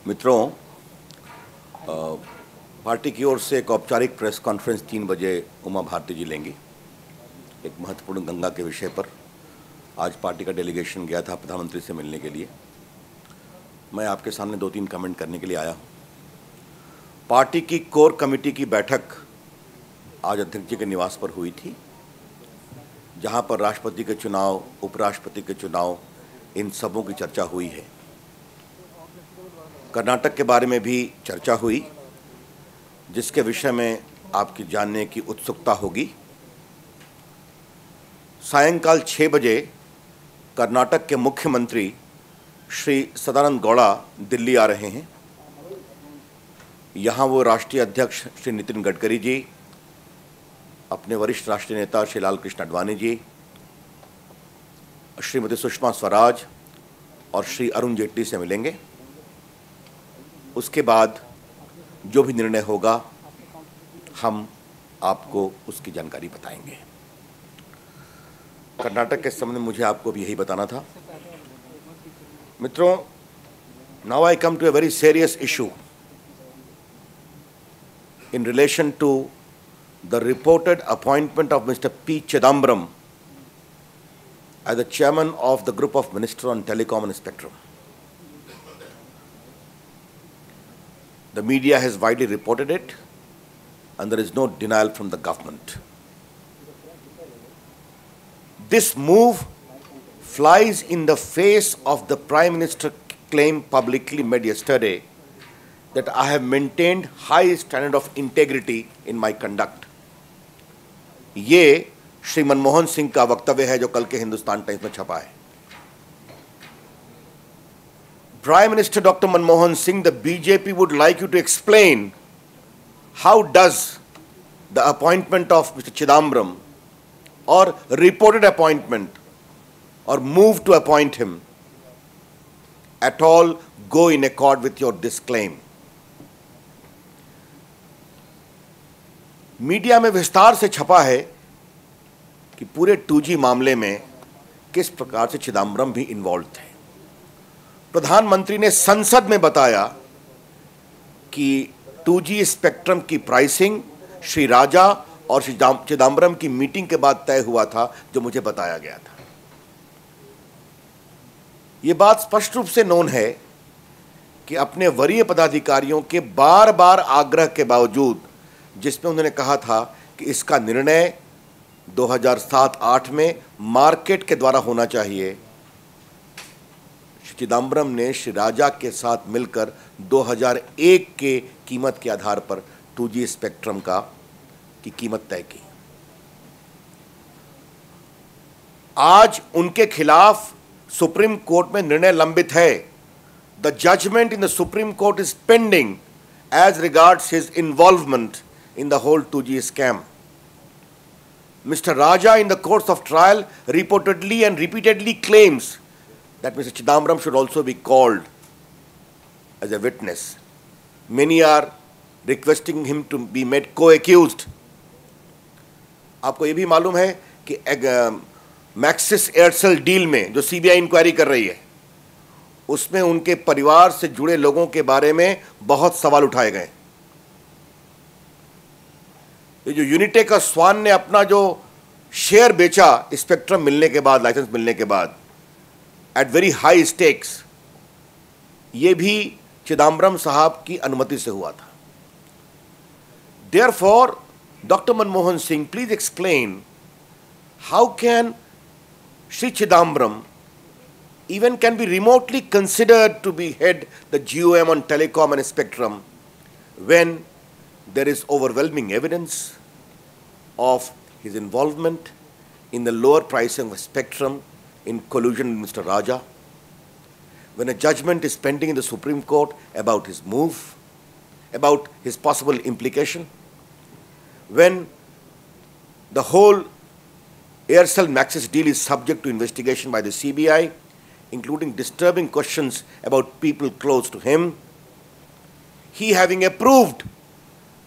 मित्रों, पार्टी की ओर से एक औपचारिक प्रेस कॉन्फ्रेंस 3 बजे उमा भारती जी लेंगी। एक महत्वपूर्ण गंगा के विषय पर आज पार्टी का डेलीगेशन गया था प्रधानमंत्री से मिलने के लिए। मैं आपके सामने 2-3 कमेंट करने के लिए आया हूँ। पार्टी की कोर कमेटी की बैठक आज अध्यक्ष जी के निवास पर हुई थी, जहाँ पर राष्ट्रपति के चुनाव, उपराष्ट्रपति के चुनाव, इन सबों की चर्चा हुई है। कर्नाटक के बारे में भी चर्चा हुई, जिसके विषय में आपकी जानने की उत्सुकता होगी। सायंकाल 6 बजे कर्नाटक के मुख्यमंत्री श्री सदानंद गौड़ा दिल्ली आ रहे हैं। यहाँ वो राष्ट्रीय अध्यक्ष श्री नितिन गडकरी जी, अपने वरिष्ठ राष्ट्रीय नेता श्री लाल कृष्ण आडवाणी जी, श्रीमती सुषमा स्वराज और श्री अरुण जेटली से मिलेंगे। उसके बाद जो भी निर्णय होगा हम आपको उसकी जानकारी बताएंगे। कर्नाटक के संबंध में मुझे आपको भी यही बताना था। मित्रों, now I come to a very serious issue in relation to the reported appointment of Mr. P. Chidambaram as the chairman of the group of ministers on telecom and spectrum. The media has widely reported it, and there is no denial from the government. This move flies in the face of the Prime Minister claim publicly made yesterday that I have maintained high standard of integrity in my conduct. ये श्री मनमोहन सिंह का वक्तव्य है जो कल के Hindustan times में छपा है। Prime Minister Dr. Manmohan Singh, the BJP would like you to explain how does the appointment of Mr. Chidambaram or reported appointment or move to appoint him at all go in accord with your this claim. Media में विस्तार से छपा है कि पूरे 2G मामले में किस प्रकार से चिदम्बरम भी इन्वॉल्व थे। प्रधानमंत्री ने संसद में बताया कि 2G स्पेक्ट्रम की प्राइसिंग श्री राजा और श्री चिदम्बरम की मीटिंग के बाद तय हुआ था, जो मुझे बताया गया था। यह बात स्पष्ट रूप से नोन है कि अपने वरीय पदाधिकारियों के बार बार आग्रह के बावजूद, जिसमें उन्होंने कहा था कि इसका निर्णय 2007-8 में मार्केट के द्वारा होना चाहिए, श्री चिदम्बरम ने श्री राजा के साथ मिलकर 2001 के कीमत के आधार पर 2G स्पेक्ट्रम की कीमत तय की। आज उनके खिलाफ सुप्रीम कोर्ट में निर्णय लंबित है। The judgment in the Supreme Court is pending as regards his involvement in the whole 2G scam. Mr. Raja, in the course of trial, reportedly and repeatedly claims that Mr. Chidambaram should also be called as a witness. Many are requesting him to be made co-accused. आपको ये भी मालूम है कि Maxis Aircel deal में जो CBI inquiry कर रही है, उसमें उनके परिवार से जुड़े लोगों के बारे में बहुत सवाल उठाए गए। ये जो यूनिटेक और स्वान ने अपना जो शेयर बेचा स्पेक्ट्रम मिलने के बाद, लाइसेंस मिलने के बाद, एट वेरी हाई स्टेक्स, ये भी चिदम्बरम साहब की अनुमति से हुआ था। Therefore doctor Manmohan Singh, please explain how can Shri Chidambaram even can be remotely considered to be head the GOM on telecom and spectrum when there is overwhelming evidence of his involvement in the lower pricing of spectrum in collusion with Mr. Raja, when a judgment is pending in the Supreme Court about his move, about his possible implication, when the whole Aircel Maxis deal is subject to investigation by the CBI, including disturbing questions about people close to him, he having approved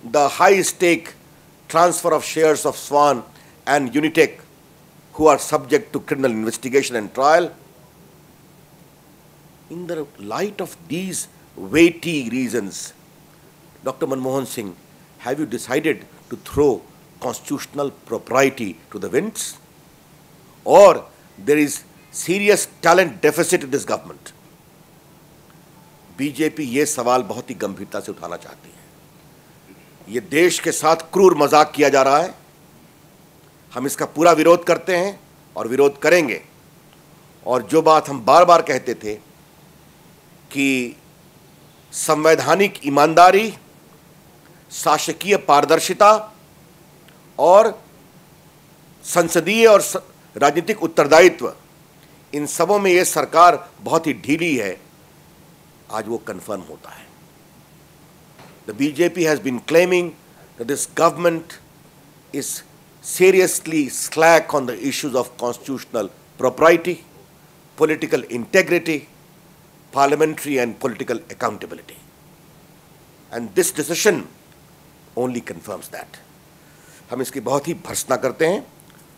the high-stake transfer of shares of Swan and Unitech, who are subject to criminal investigation and trial. In the light of these weighty reasons. Dr. Manmohan Singh, have you decided to throw constitutional propriety to the winds? Or there is serious talent deficit in this government? BJP ये सवाल बहुत ही गंभीरता से उठाना चाहती है। ये देश के साथ क्रूर मजाक किया जा रहा है। हम इसका पूरा विरोध करते हैं और विरोध करेंगे। और जो बात हम बार बार कहते थे कि संवैधानिक ईमानदारी, शासकीय पारदर्शिता और संसदीय और राजनीतिक उत्तरदायित्व, इन सबों में ये सरकार बहुत ही ढीली है, आज वो कंफर्म होता है। The BJP has been claiming that this government is seriously slack on the issues of constitutional propriety, political integrity, parliamentary and political accountability. And this decision only confirms that. हम इसकी बहुत ही भर्त्सना करते हैं,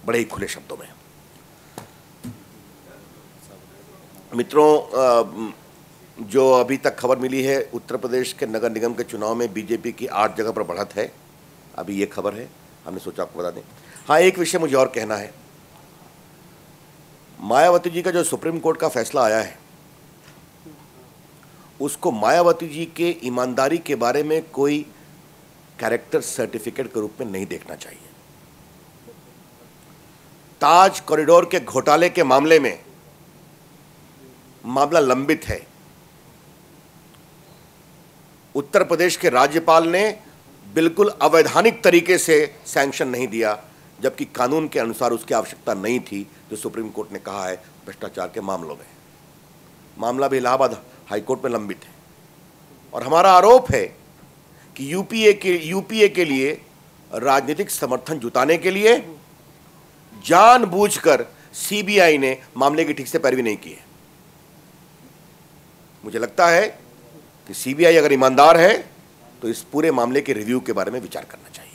बड़े ही खुले शब्दों में। मित्रों, जो अभी तक खबर मिली है, उत्तर प्रदेश के नगर निगम के चुनाव में बीजेपी की 8 जगह पर बढ़त है। अभी ये खबर है, हमने सोचा आपको बता दें। हाँ, एक विषय मुझे और कहना है। मायावती जी का जो सुप्रीम कोर्ट का फैसला आया है, उसको मायावती जी के ईमानदारी के बारे में कोई कैरेक्टर सर्टिफिकेट के रूप में नहीं देखना चाहिए। ताज कॉरिडोर के घोटाले के मामले में मामला लंबित है। उत्तर प्रदेश के राज्यपाल ने बिल्कुल अवैधानिक तरीके से सैंक्शन नहीं दिया, जबकि कानून के अनुसार उसकी आवश्यकता नहीं थी, जो सुप्रीम कोर्ट ने कहा है भ्रष्टाचार के मामलों में। मामला भी इलाहाबाद हाईकोर्ट में लंबित है। और हमारा आरोप है कि यूपीए के लिए राजनीतिक समर्थन जुटाने के लिए जानबूझकर सीबीआई ने मामले की ठीक से पैरवी नहीं की है। मुझे लगता है कि सीबीआई अगर ईमानदार है तो इस पूरे मामले के रिव्यू के बारे में विचार करना चाहिए।